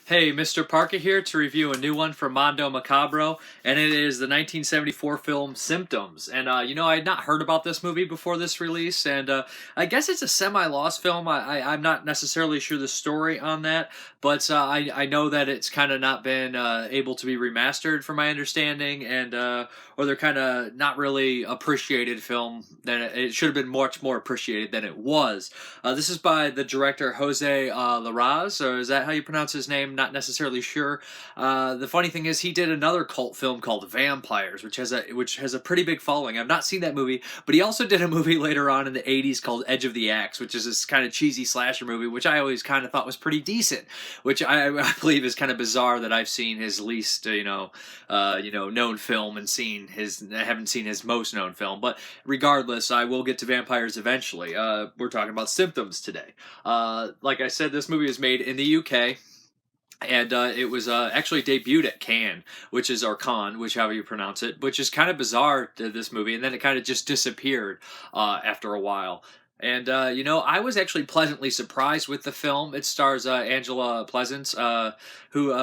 Hey, Mrparka here to review a new one from Mondo Macabro, and it is the 1974 film Symptoms. And, I had not heard about this movie before this release, and I guess it's a semi-lost film. I'm not necessarily sure the story on that, but I know that it's kind of not been able to be remastered, from my understanding, and or they're kind of not really appreciated film. Than it should have been much more appreciated than it was. This is by the director Jose Larraz, or is that how you pronounce his name? Not necessarily sure. The funny thing is, he did another cult film called Vampires, which has a pretty big following. I've not seen that movie, but he also did a movie later on in the '80s called Edge of the Axe, which is this kind of cheesy slasher movie, which I always kind of thought was pretty decent. Which I believe is kind of bizarre that I've seen his least known film and I haven't seen his most known film. But regardless, I will get to Vampires eventually. We're talking about Symptoms today. Like I said, this movie was made in the UK. And it was actually debuted at Cannes, which is or Cannes, whichever you pronounce it, which is kind of bizarre to this movie. And then it kind of just disappeared after a while. And I was actually pleasantly surprised with the film. It stars Angela Pleasance, who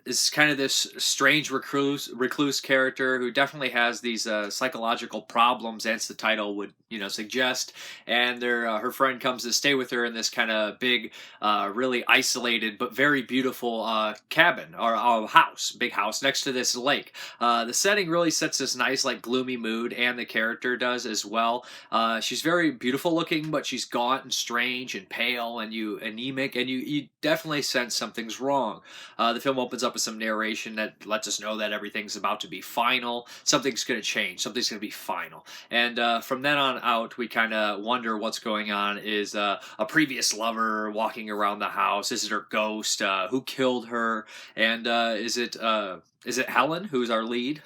is kind of this strange recluse character who definitely has these psychological problems, as the title would suggest. And her friend comes to stay with her in this kind of big, really isolated but very beautiful cabin or big house next to this lake. The setting really sets this nice, like, gloomy mood, and the character does as well. She's very beautiful looking, but she's gaunt and strange and pale and anemic, and you definitely sense something's wrong. The film opens up with some narration that lets us know that everything's about to be final. Something's going to change. Something's going to be final. And from then on out, we kind of wonder what's going on. Is a previous lover walking around the house? Is it her ghost? Who killed her? And is it Helen, who's our lead?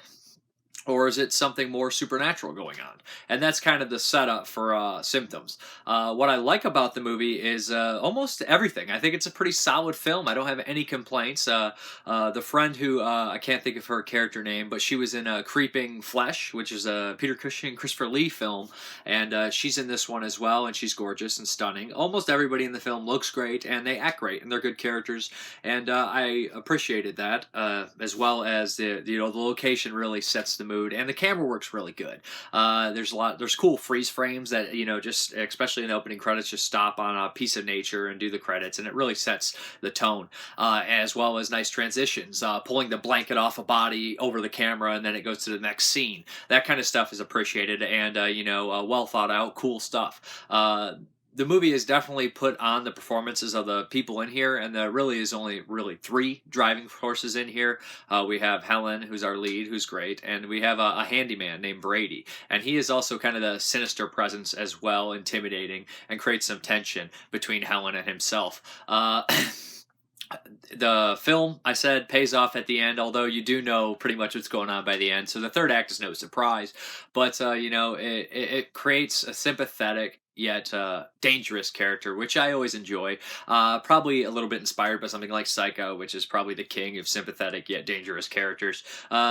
Or is it something more supernatural going on? And that's kind of the setup for Symptoms. What I like about the movie is almost everything. I think it's a pretty solid film. I don't have any complaints. The friend who, I can't think of her character name, but she was in Creeping Flesh, which is a Peter Cushing, Christopher Lee film, and she's in this one as well, and she's gorgeous and stunning. Almost everybody in the film looks great, and they act great, and they're good characters, and I appreciated that, as well as the location really sets the mood, and the camera works really good. There's cool freeze frames that just especially in the opening credits just stop on a piece of nature and do the credits, and it really sets the tone, as well as nice transitions, pulling the blanket off a body over the camera and then it goes to the next scene. That kind of stuff is appreciated, and well thought out, cool stuff. The movie is definitely put on the performances of the people in here, and there really is only really three driving forces in here. We have Helen, who's our lead, who's great, and we have a handyman named Brady, and he is also kind of the sinister presence as well, intimidating, and creates some tension between Helen and himself. The film, I said, pays off at the end, although you do know pretty much what's going on by the end, so the third act is no surprise. But it creates a sympathetic yet dangerous character, which I always enjoy. Probably a little bit inspired by something like Psycho, which is probably the king of sympathetic yet dangerous characters.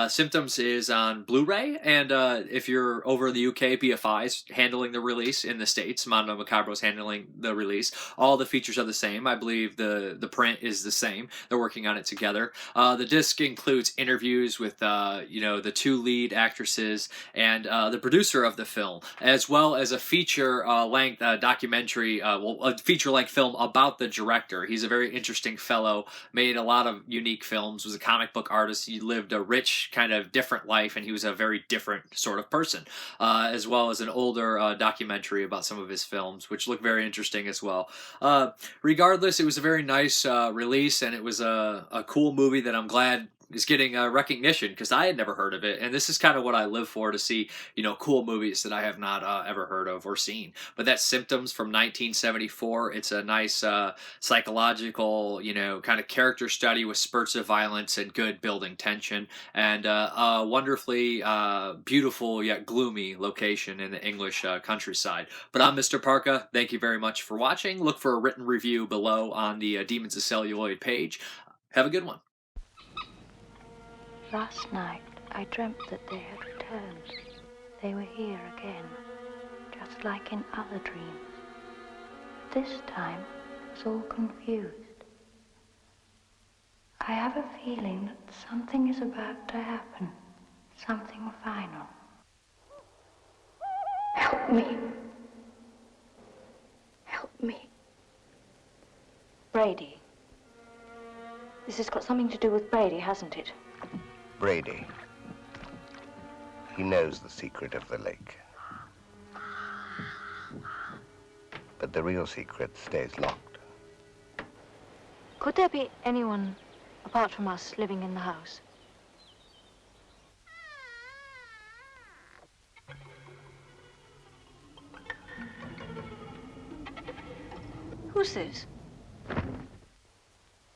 Symptoms is on Blu-ray, and if you're over in the UK, BFI's handling the release. In the States, Mondo Macabro's handling the release. All the features are the same. I believe the print is the same. They're working on it together. The disc includes interviews with the two lead actresses and the producer of the film, as well as a feature-length documentary, a feature-length film about the director. He's a very interesting fellow, made a lot of unique films, was a comic book artist. He lived a rich, kind of different life, and he was a very different sort of person, as well as an older documentary about some of his films, which look very interesting as well. Regardless, it was a very nice release, and it was a cool movie that I'm glad is getting recognition, because I had never heard of it, and this is kind of what I live for, to see cool movies that I have not ever heard of or seen. But that's Symptoms from 1974. It's a nice psychological kind of character study with spurts of violence and good building tension, and a wonderfully beautiful yet gloomy location in the English countryside. But I'm Mrparka. Thank you very much for watching. Look for a written review below on the Demons of Celluloid page. Have a good one. Last night, I dreamt that they had returned. They were here again, just like in other dreams. This time, I was all confused. I I have a feeling that something is about to happen. Something final. Help me. Help me. Brady. This has got something to do with Brady, hasn't it? Brady. He knows the secret of the lake. But the real secret stays locked. Could there be anyone apart from us living in the house? Who's this?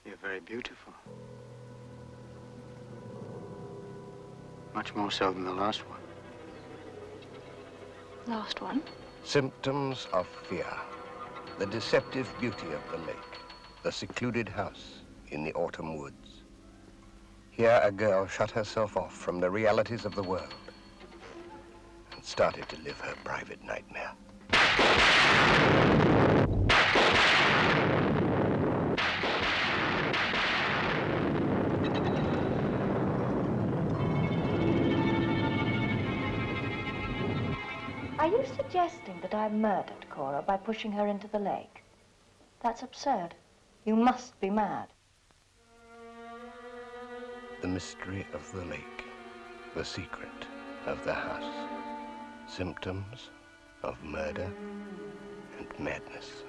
You're very beautiful. Much more so than the last one. Last one? Symptoms of fear. The deceptive beauty of the lake. The secluded house in the autumn woods. Here a girl shut herself off from the realities of the world and started to live her private nightmare. Are you suggesting that I murdered Cora by pushing her into the lake? That's absurd. You must be mad. The mystery of the lake. The secret of the house. Symptoms of murder and madness.